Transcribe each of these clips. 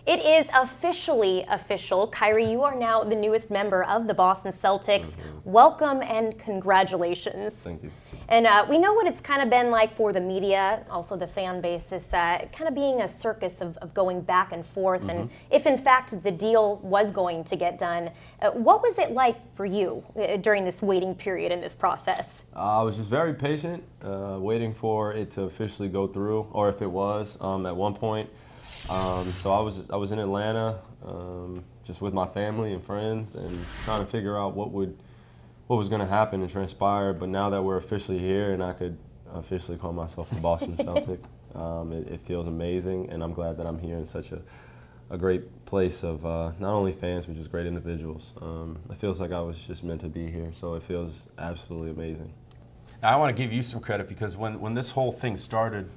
It is officially official. Kyrie, you are now the newest member of the Boston Celtics. Welcome and congratulations. Thank you. And we know what it's kind of been like for the media, also the fan base, this kind of being a circus of going back and forth. And if in fact the deal was going to get done, what was it like for you during this waiting period in this process? I was just very patient, waiting for it to officially go through, or if it was at one point. So I was in Atlanta, just with my family and friends, and trying to figure out what was going to happen and transpire. But now that we're officially here, and I could officially call myself a Boston Celtic, it feels amazing, and I'm glad that I'm here in such a great place of not only fans but just great individuals. It feels like I was just meant to be here, so it feels absolutely amazing. Now, I want to give you some credit because when this whole thing started,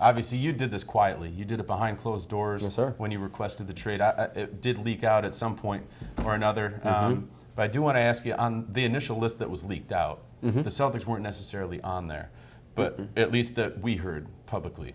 obviously, you did this quietly. You did it behind closed doors. Yes, sir. When you requested the trade. It did leak out at some point or another. But I do want to ask you, on the initial list that was leaked out, the Celtics weren't necessarily on there, but at least that we heard publicly.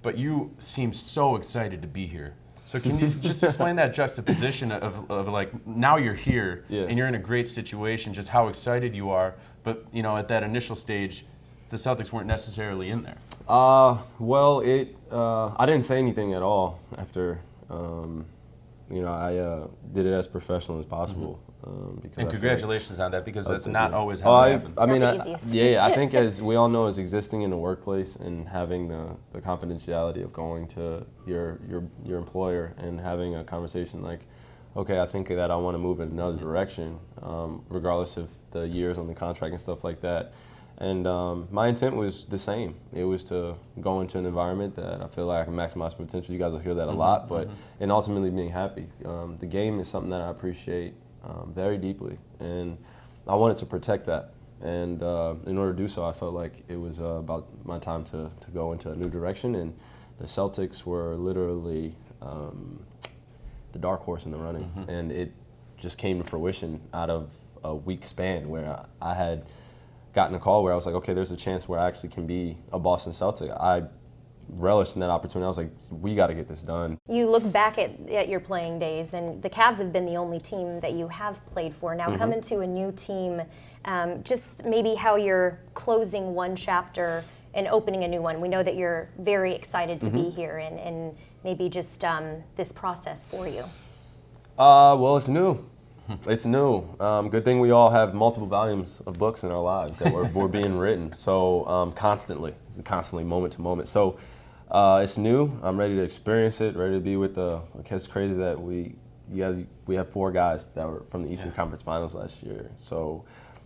But you seem so excited to be here. So can you just explain that juxtaposition of like, now you're here and you're in a great situation, just how excited you are, but at that initial stage, the Celtics weren't necessarily in there. Well, I didn't say anything at all after, I did it as professional as possible. And congratulations on that, because that's not always how it happens. I mean, the I think as we all know, as existing in the workplace and having the confidentiality of going to your employer and having a conversation like, okay, I think that I want to move in another direction, regardless of the years on the contract and stuff like that. And my intent was the same. It was to go into an environment that I feel like I can maximize my potential. You guys will hear that a lot, but and ultimately being happy. The game is something that I appreciate very deeply, and I wanted to protect that. And in order to do so, I felt like it was about my time to go into a new direction. And the Celtics were literally the dark horse in the running, and it just came to fruition out of a week span where I had gotten a call where I was like, okay, there's a chance where I actually can be a Boston Celtic. I relished in that opportunity. I was like, we got to get this done. You look back at your playing days, and the Cavs have been the only team that you have played for. Now coming to a new team, just maybe how you're closing one chapter and opening a new one. We know that you're very excited to be here, and maybe just this process for you. Well, it's new. It's new. Good thing we all have multiple volumes of books in our lives that were being written. So constantly moment to moment. So it's new. I'm ready to experience it. Ready to be with it's crazy that we have 4 guys that were from the Eastern Conference Finals last year. So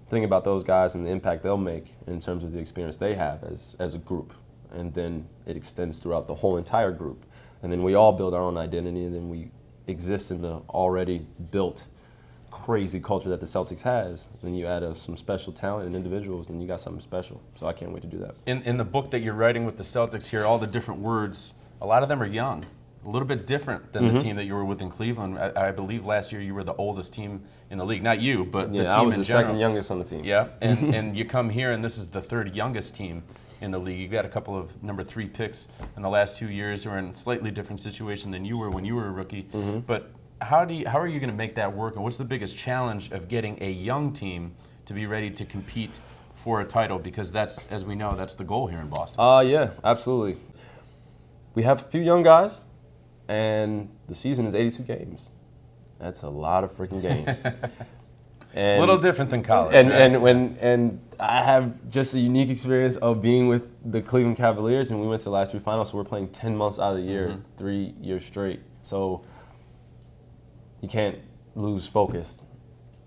thinking about those guys and the impact they'll make in terms of the experience they have as a group, and then it extends throughout the whole entire group. And then we all build our own identity, and then we exist in the already built crazy culture that the Celtics has. Then you add some special talent and individuals, and you got something special. So I can't wait to do that. In the book that you're writing with the Celtics here, all the different words, a lot of them are young, a little bit different than the team that you were with in Cleveland. I believe last year you were the oldest team in the league. Not you, but the team in general. I was the second youngest on the team. Yeah, and you come here, and this is the 3rd youngest team in the league. You got a couple of number 3 picks in the last 2 years who are in a slightly different situation than you were when you were a rookie. But how are you going to make that work, and what's the biggest challenge of getting a young team to be ready to compete for a title? Because that's, as we know, that's the goal here in Boston. Yeah, absolutely. We have a few young guys, and the season is 82 games. That's a lot of freaking games. A little different than college. And I have just a unique experience of being with the Cleveland Cavaliers, and we went to the last 3 finals, so we're playing 10 months out of the year, 3 years straight. So you can't lose focus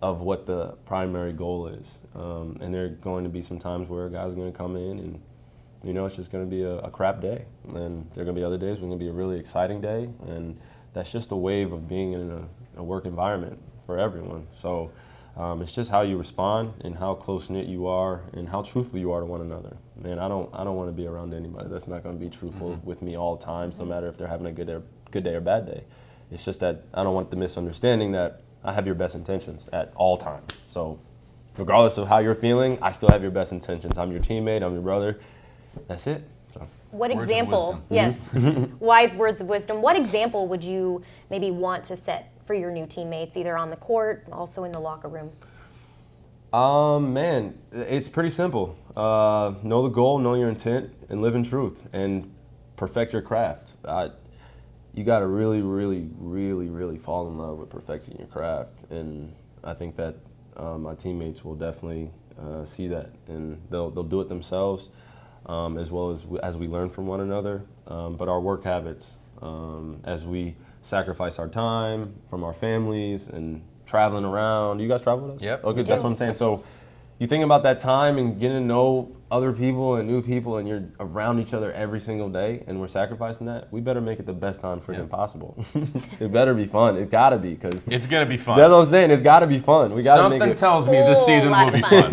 of what the primary goal is. And there are going to be some times where guys are going to come in and, it's just going to be a crap day. And there are going to be other days when it's going to be a really exciting day. And that's just a wave of being in a work environment for everyone. So it's just how you respond and how close-knit you are and how truthful you are to one another. Man, I don't want to be around anybody that's not going to be truthful with me all the time, no matter if they're having a good day or bad day. It's just that I don't want the misunderstanding that I have your best intentions at all times. So regardless of how you're feeling, I still have your best intentions. I'm your teammate, I'm your brother. That's it. So. What Words of example? wisdom. Yes, wise words of wisdom. What example would you maybe want to set for your new teammates, either on the court, also in the locker room? Man, it's pretty simple. Know the goal, know your intent, and live in truth, and perfect your craft. You got to really, really, really, really fall in love with perfecting your craft, and I think that my teammates will definitely see that, and they'll do it themselves, as well as we learn from one another. But our work habits, as we sacrifice our time from our families and traveling around. You guys travel with us? Yep. Okay, that's what I'm saying. So you think about that time and getting to know other people and new people, and you're around each other every single day, and we're sacrificing that. We better make it the best time freaking possible. It better be fun. It gotta be, because It's gonna be fun. that's what I'm saying. It's gotta be fun. We gotta make it. Something tells me this season will be fun.